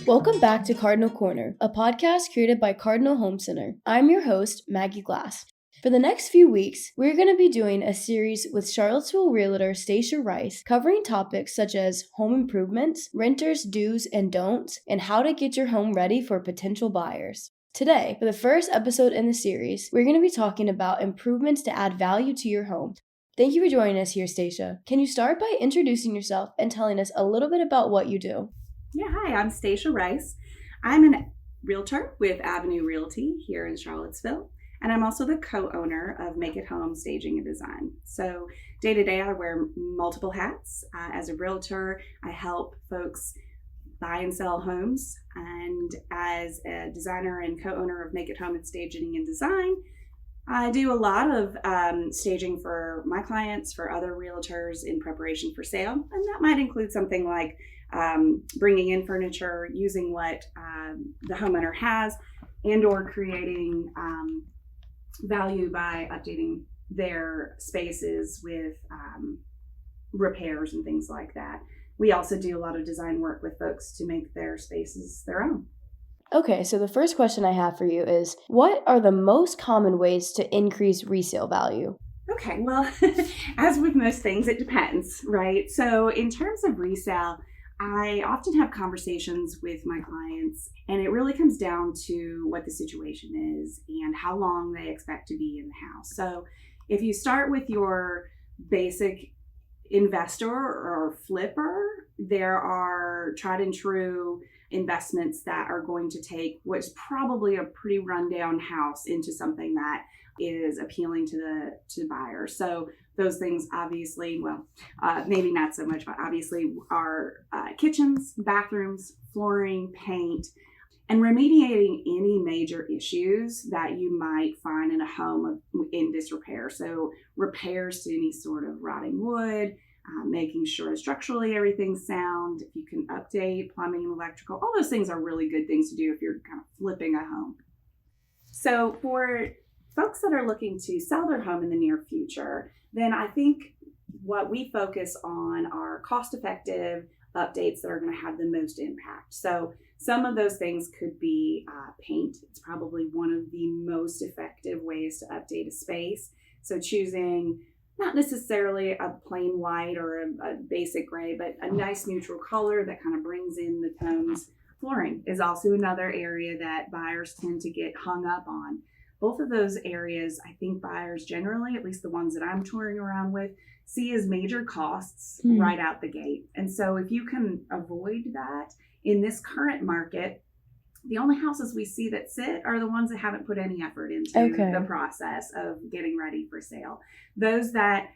Welcome back to Cardinal Corner, a podcast created by Cardinal Home Center. I'm your host, Maggie Glass. For the next few weeks, we're going to be doing a series with Charlottesville realtor Stacia Rice, covering topics such as home improvements, renters' do's and don'ts, and how to get your home ready for potential buyers. Today, for the first episode in the series, we're going to be talking about improvements to add value to your home. Thank you for joining us here, Stacia. Can you start by introducing yourself and telling us a little bit about what you do? Yeah, hi, I'm Stacia Rice. I'm a realtor with Avenue Realty here in Charlottesville, and I'm also the co-owner of Make It Home Staging and Design. So day to day, I wear multiple hats. As a realtor, I help folks buy and sell homes, and as a designer and co-owner of Make It Home and Staging and Design, I do a lot of staging for my clients, for other realtors in preparation for sale, and that might include something like bringing in furniture, using what the homeowner has, and or creating value by updating their spaces with repairs and things like that. We also do a lot of design work with folks to make their spaces their own. Okay, so the first question I have for you is, what are the most common ways to increase resale value? Okay, well, as with most things, it depends, right? So in terms of resale, I often have conversations with my clients, and it really comes down to what the situation is and how long they expect to be in the house. So if you start with your basic investor or flipper, there are tried and true investments that are going to take what's probably a pretty rundown house into something that is appealing to the buyer. So those things obviously, maybe not so much, but obviously are kitchens, bathrooms, flooring, paint, and remediating any major issues that you might find in a home in disrepair. So repairs to any sort of rotting wood, making sure structurally everything's sound. If you can update plumbing and electrical, all those things are really good things to do if you're kind of flipping a home. So for folks that are looking to sell their home in the near future, then I think what we focus on are cost-effective updates that are going to have the most impact. So some of those things could be paint. It's probably one of the most effective ways to update a space. So choosing not necessarily a plain white or a basic gray, but a nice neutral color that kind of brings in the tones. Flooring is also another area that buyers tend to get hung up on. Both of those areas, I think buyers generally, at least the ones that I'm touring around with, see as major costs right out the gate. And so if you can avoid that in this current market, the only houses we see that sit are the ones that haven't put any effort into the process of getting ready for sale. Those that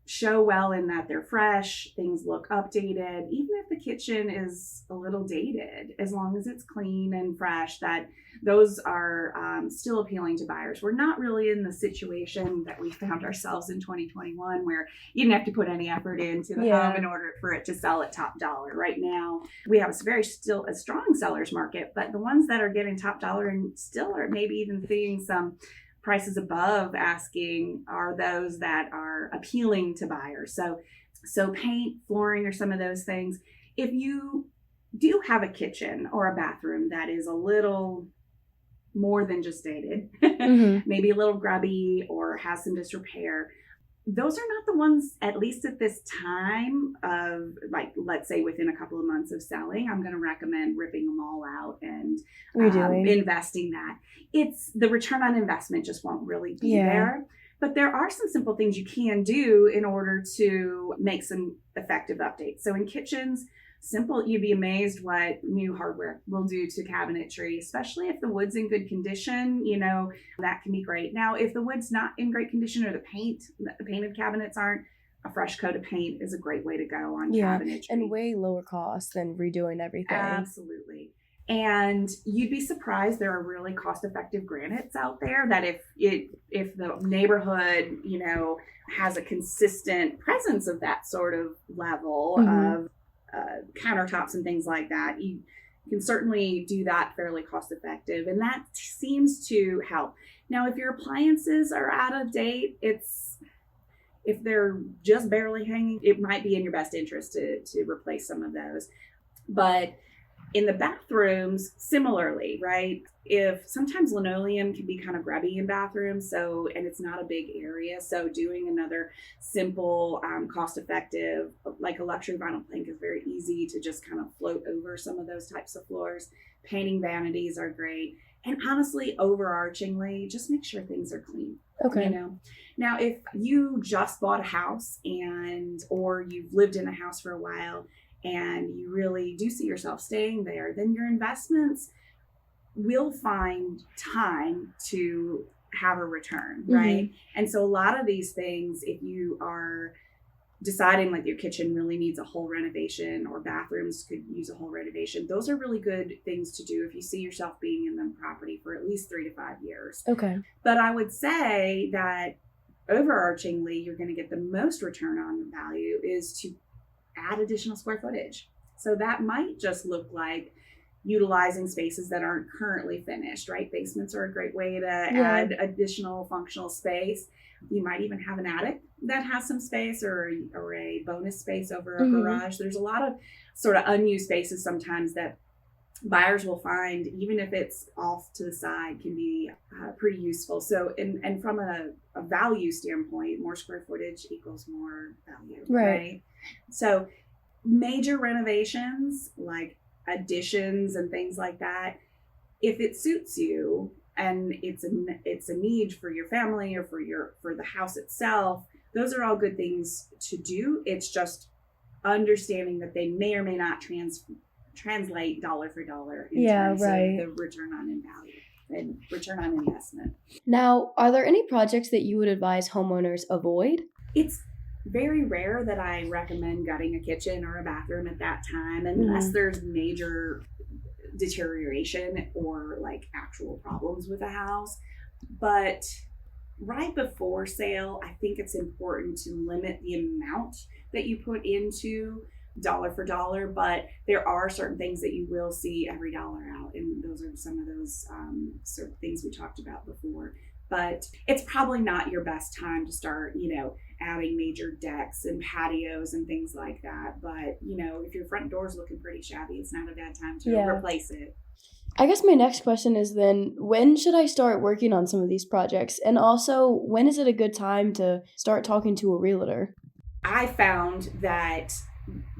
show well in that they're fresh, things look updated, even if the kitchen is a little dated, as long as it's clean and fresh, that those are still appealing to buyers. We're not really in the situation that we found ourselves in 2021 where you didn't have to put any effort into the home in order for it to sell at top dollar. Right now, we have still a strong seller's market, but the ones that are getting top dollar and still are maybe even seeing some prices above asking are those that are appealing to buyers. So paint, flooring, or some of those things. If you do have a kitchen or a bathroom that is a little more than just dated, maybe a little grubby or has some disrepair, those are not the ones, at least at this time of, like, let's say within a couple of months of selling, I'm going to recommend ripping them all out and investing that. It's the return on investment just won't really be there. But there are some simple things you can do in order to make some effective updates. So in kitchens, simple, you'd be amazed what new hardware will do to cabinetry, especially if the wood's in good condition, that can be great. Now, if the wood's not in great condition or the painted cabinets aren't, a fresh coat of paint is a great way to go on cabinetry. And way lower cost than redoing everything. Absolutely. And you'd be surprised, there are really cost-effective granites out there that if the neighborhood, has a consistent presence of that sort of level of countertops and things like that, you can certainly do that fairly cost effective, and that seems to help. Now, if your appliances are out of date, if they're just barely hanging, it might be in your best interest to replace some of those. But In the bathrooms, similarly, right? If sometimes linoleum can be kind of grubby in bathrooms, and it's not a big area, so doing another simple, cost-effective, like a luxury vinyl plank is very easy to just kind of float over some of those types of floors. Painting vanities are great, and honestly, overarchingly, just make sure things are clean. Okay. Now, if you just bought a house or you've lived in a house for a while, and you really do see yourself staying there, then your investments will find time to have a return, right? Mm-hmm. And so a lot of these things, if you are deciding like your kitchen really needs a whole renovation or bathrooms could use a whole renovation, those are really good things to do if you see yourself being in the property for at least 3 to 5 years. Okay. But I would say that overarchingly, you're going to get the most return on value is to add additional square footage. So that might just look like utilizing spaces that aren't currently finished, right? Basements are a great way to add additional functional space. You might even have an attic that has some space or a bonus space over a garage. There's a lot of sort of unused spaces sometimes that buyers will find, even if it's off to the side, can be pretty useful. So, and from a value standpoint, more square footage equals more value, right? So major renovations like additions and things like that, if it suits you and it's a need for your family or for the house itself, those are all good things to do. It's just understanding that they may or may not translate dollar for dollar in terms of the return on value and return on investment. Now, are there any projects that you would advise homeowners avoid? It's very rare that I recommend gutting a kitchen or a bathroom at that time unless there's major deterioration or like actual problems with the house. But right before sale, I think it's important to limit the amount that you put into dollar for dollar, but there are certain things that you will see every dollar out, and those are some of those sort of things we talked about before. But it's probably not your best time to start, adding major decks and patios and things like that. But, if your front door is looking pretty shabby, it's not a bad time to replace it. I guess my next question is then, when should I start working on some of these projects? And also, when is it a good time to start talking to a realtor? I found that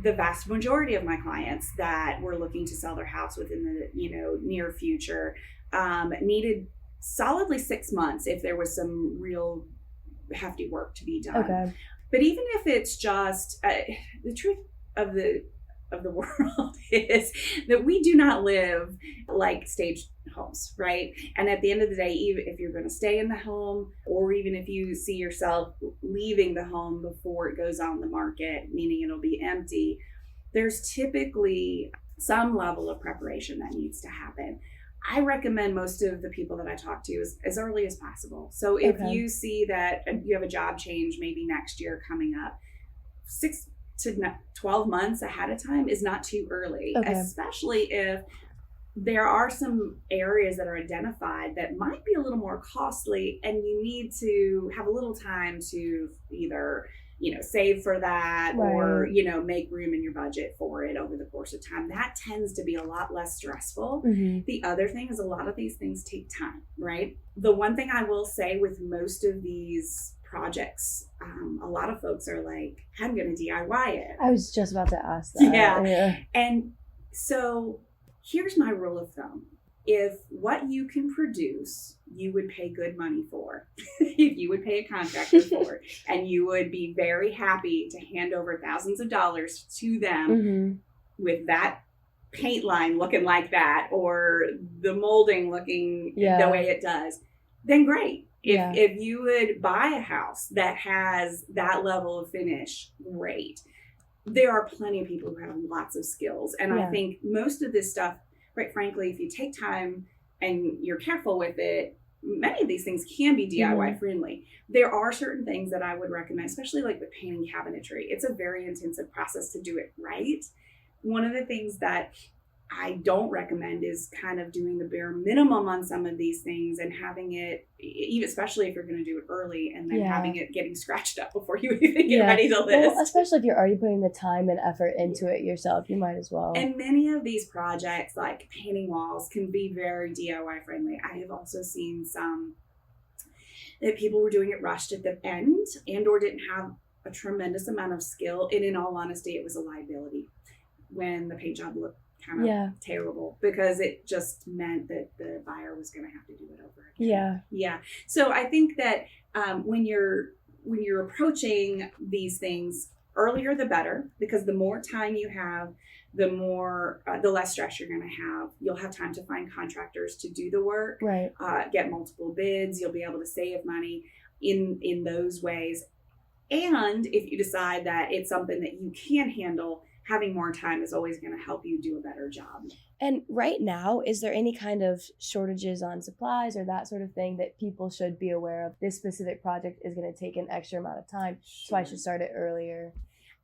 the vast majority of my clients that were looking to sell their house within the near future needed solidly 6 months if there was some real hefty work to be done. Okay. But even if it's just the truth of the world is that we do not live like staged homes, right? And at the end of the day, even if you're going to stay in the home, or even if you see yourself leaving the home before it goes on the market, meaning it'll be empty, there's typically some level of preparation that needs to happen. I recommend most of the people that I talk to as early as possible. So if you see that you have a job change maybe next year coming up, 6 to 12 months ahead of time is not too early, especially if there are some areas that are identified that might be a little more costly and you need to have a little time to either save for that or make room in your budget for it over the course of time. That tends to be a lot less stressful. The other thing is a lot of these things take time, right? The one thing I will say with most of these projects, a lot of folks are like, I'm going to DIY it. I was just about to ask that. Yeah. And so here's my rule of thumb. If what you can produce, you would pay good money for, if you would pay a contractor for, and you would be very happy to hand over thousands of dollars to them with that paint line looking like that, or the molding looking the way it does, then great. If you would buy a house that has that level of finish, great. There are plenty of people who have lots of skills. And I think most of this stuff, quite frankly, if you take time and you're careful with it, many of these things can be DIY friendly. There are certain things that I would recommend, especially like with painting cabinetry. It's a very intensive process to do it right. One of the things that I don't recommend is kind of doing the bare minimum on some of these things and having it, even especially if you're going to do it early, and then having it getting scratched up before you even get ready to list. Well, especially if you're already putting the time and effort into it yourself, you might as well. And many of these projects, like painting walls, can be very DIY friendly. I have also seen some that people were doing it rushed at the end and or didn't have a tremendous amount of skill. And in all honesty, it was a liability when the paint job looked kind of terrible, because it just meant that the buyer was going to have to do it over again. Yeah. So I think that when you're approaching these things, earlier the better, because the more time you have, the less stress you're going to have. You'll have time to find contractors to do the work, get multiple bids. You'll be able to save money in those ways. And if you decide that it's something that you can handle, having more time is always going to help you do a better job. And right now, is there any kind of shortages on supplies or that sort of thing that people should be aware of? This specific project is going to take an extra amount of time, so I should start it earlier.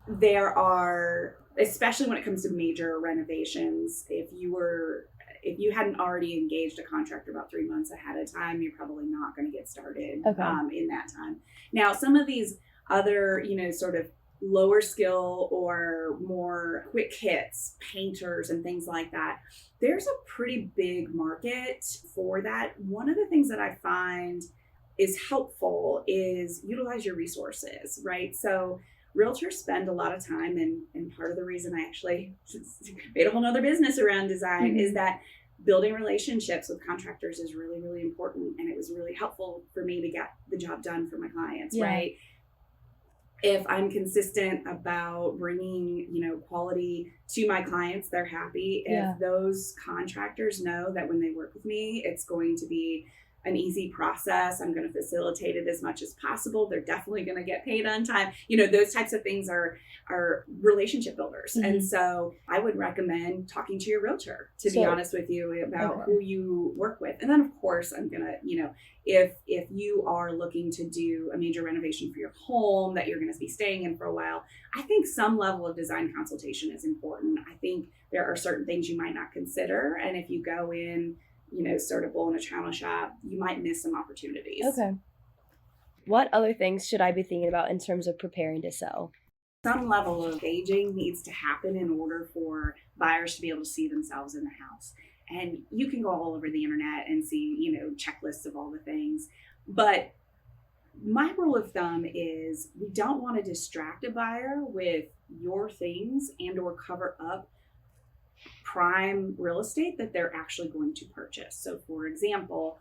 There are, especially when it comes to major renovations, if you hadn't already engaged a contractor about 3 months ahead of time, you're probably not going to get started in that time. Now, some of these other, sort of lower skill or more quick hits, painters and things like that, there's a pretty big market for that. One of the things that I find is helpful is utilize your resources, right? So realtors spend a lot of time, and part of the reason I actually made a whole nother business around design is that building relationships with contractors is really, really important. And it was really helpful for me to get the job done for my clients, right? If I'm consistent about bringing, quality to my clients, they're happy. If those contractors know that when they work with me, it's going to be an easy process, I'm going to facilitate it as much as possible. They're definitely going to get paid on time. Those types of things are relationship builders. And so I would recommend talking to your realtor, to be honest with you, about who you work with. And then of course, I'm going to, if you are looking to do a major renovation for your home that you're going to be staying in for a while, I think some level of design consultation is important. I think there are certain things you might not consider. And if you go in, sort of bull in a china shop, you might miss some opportunities. Okay. What other things should I be thinking about in terms of preparing to sell? Some level of gauging needs to happen in order for buyers to be able to see themselves in the house. And you can go all over the internet and see, checklists of all the things. But my rule of thumb is we don't want to distract a buyer with your things and or cover up prime real estate that they're actually going to purchase. So for example,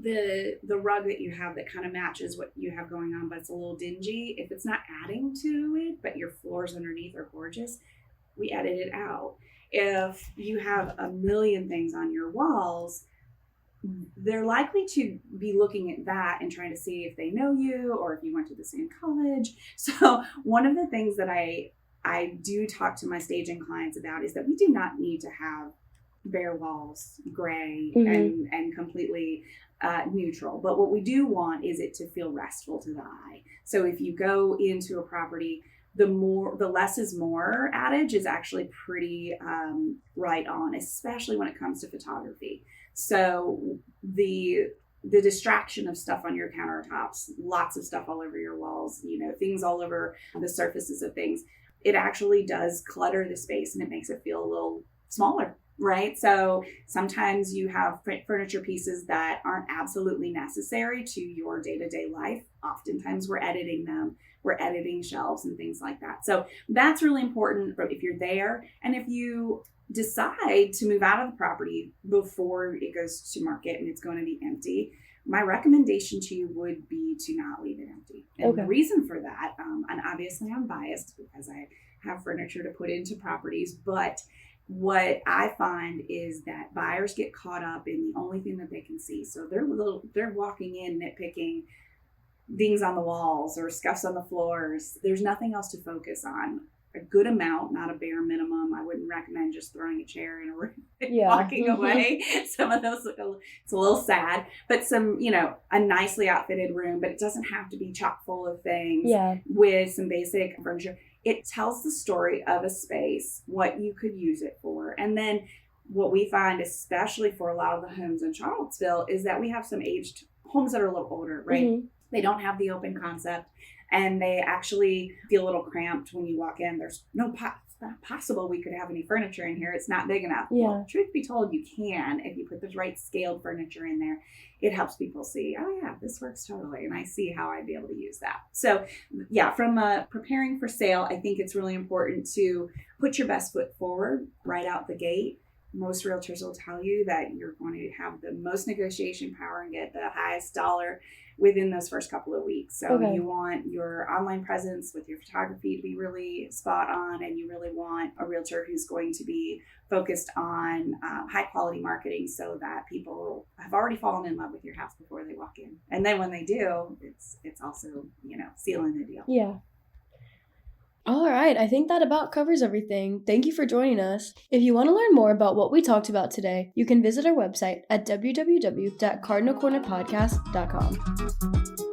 the rug that you have that kind of matches what you have going on, but it's a little dingy, if it's not adding to it, but your floors underneath are gorgeous, we edit it out. If you have a million things on your walls, they're likely to be looking at that and trying to see if they know you or if you went to the same college. So one of the things that I do talk to my staging clients about is that we do not need to have bare walls, gray, and completely neutral. But what we do want is it to feel restful to the eye. So if you go into a property, the less is more adage is actually pretty right on, especially when it comes to photography. So the distraction of stuff on your countertops, lots of stuff all over your walls, things all over the surfaces of things, it actually does clutter the space and it makes it feel a little smaller, right? So sometimes you have furniture pieces that aren't absolutely necessary to your day-to-day life. Oftentimes we're editing them, we're editing shelves and things like that. So that's really important if you're there. And if you decide to move out of the property before it goes to market and it's going to be empty, my recommendation to you would be to not leave it empty. And the reason for that, and obviously I'm biased because I have furniture to put into properties, but what I find is that buyers get caught up in the only thing that they can see. So they're walking in nitpicking things on the walls or scuffs on the floors. There's nothing else to focus on. A good amount, not a bare minimum. I wouldn't recommend just throwing a chair in a room and walking away. Some of those it's a little sad, but some, a nicely outfitted room, but it doesn't have to be chock full of things with some basic furniture. It tells the story of a space, what you could use it for. And then what we find, especially for a lot of the homes in Charlottesville, is that we have some aged homes that are a little older, right? Mm-hmm. They don't have the open concept, and they actually feel a little cramped when you walk in. There's it's not possible we could have any furniture in here. It's not big enough. Yeah. Well, truth be told, you can if you put the right scaled furniture in there. It helps people see, oh yeah, this works totally, and I see how I'd be able to use that. So yeah, from preparing for sale, I think it's really important to put your best foot forward right out the gate. Most realtors will tell you that you're going to have the most negotiation power and get the highest dollar within those first couple of weeks. So you want your online presence with your photography to be really spot on, and you really want a realtor who's going to be focused on high quality marketing so that people have already fallen in love with your house before they walk in. And then when they do, it's also, sealing the deal. Yeah. All right, I think that about covers everything. Thank you for joining us. If you want to learn more about what we talked about today, you can visit our website at www.cardinalcornerpodcast.com.